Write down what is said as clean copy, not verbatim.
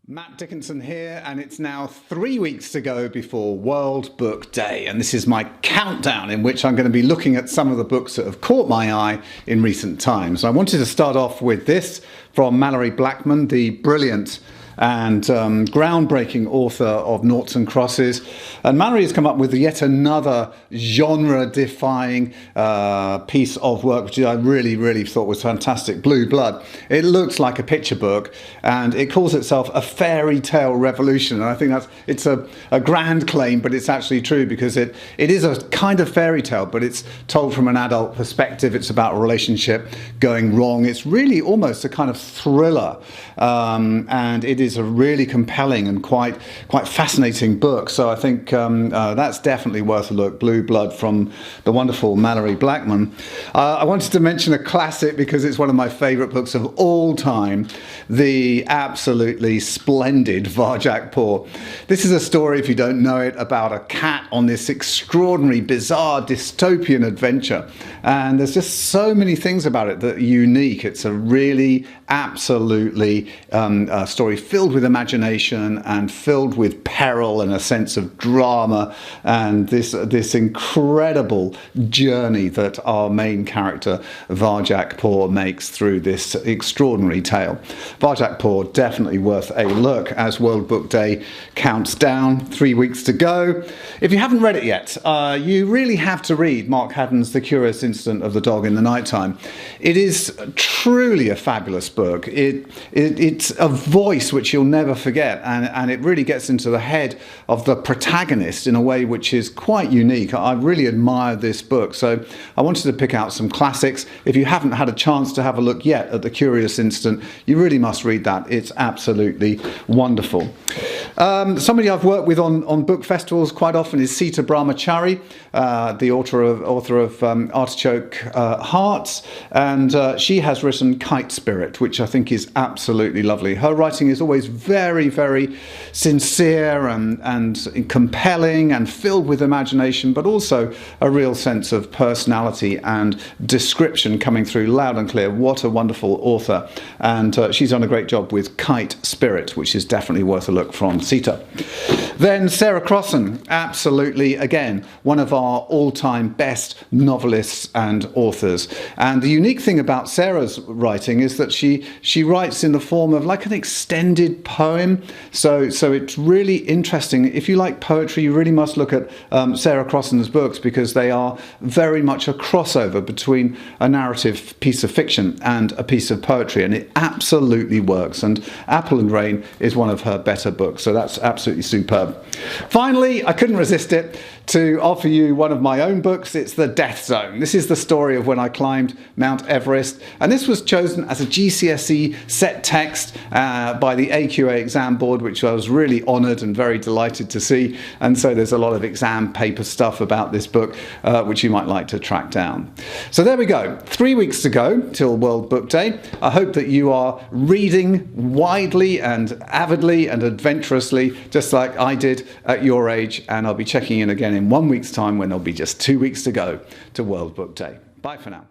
Matt Dickinson here, and it's now 3 weeks to go before World Book Day, and this is my countdown in which I'm going to be looking at some of the books that have caught my eye in recent times. I wanted to start off with this from Mallory Blackman, the brilliant and groundbreaking author of Noughts and Crosses. And Mallory has come up with yet another genre-defying piece of work, which I really thought was fantastic, Blue Blood. It looks like a picture book, and it calls itself a fairy tale revolution. And I think it's a grand claim, but it's actually true, because it is a kind of fairy tale, but it's told from an adult perspective. It's about a relationship going wrong. It's really almost a kind of thriller, and it is a really compelling and quite fascinating book. So I think that's definitely worth a look. Blue Blood from the wonderful Mallory Blackman. I wanted to mention a classic because it's one of my favourite books of all time, the absolutely splendid Varjak. This is a story, if you don't know it, about a cat on this extraordinary, bizarre, dystopian adventure. And there's just so many things about it that are unique. It's a really absolutely story filled with imagination and filled with peril and a sense of drama, and this incredible journey that our main character Varjak makes through this extraordinary tale. Varjak definitely worth a look as World Book Day counts down, 3 weeks to go. If you haven't read it yet, you really have to read Mark Haddon's The Curious Incident of the Dog in the Nighttime. It is truly a fabulous book. It's a voice which you'll never forget, and it really gets into the head of the protagonist in a way which is quite unique. I really admire this book, so I wanted to pick out some classics. If you haven't had a chance to have a look yet at The Curious Incident, you really must read that. It's absolutely wonderful. Somebody I've worked with on book festivals quite often is Sita Brahmachari, the author of Artichoke Hearts, and she has written Kite Spirit, which I think is absolutely lovely. Her writing is always very sincere and compelling and filled with imagination, but also a real sense of personality and description coming through loud and clear. What a wonderful author. And she's done a great job with Kite Spirit, which is definitely worth a look from Sita. Then Sarah Crossan, absolutely, again, one of our all-time best novelists and authors. And the unique thing about Sarah's writing is that she writes in the form of like an extended poem. So it's really interesting. If you like poetry, you really must look at Sarah Crossan's books, because they are very much a crossover between a narrative piece of fiction and a piece of poetry, and it absolutely works. And Apple and Rain is one of her better books, so that's absolutely superb. Finally, I couldn't resist it to offer you one of my own books. It's The Death Zone. This is the story of when I climbed Mount Everest, and this was chosen as a GCSE set text by the AQA exam board, which I was really honoured and very delighted to see. And so there's a lot of exam paper stuff about this book which you might like to track down. So there we go, 3 weeks to go till World Book Day. I hope that you are reading widely and avidly and adventurously, just like I did at your age, and I'll be checking in again in 1 week's time when there'll be just 2 weeks to go to World Book Day. Bye for now.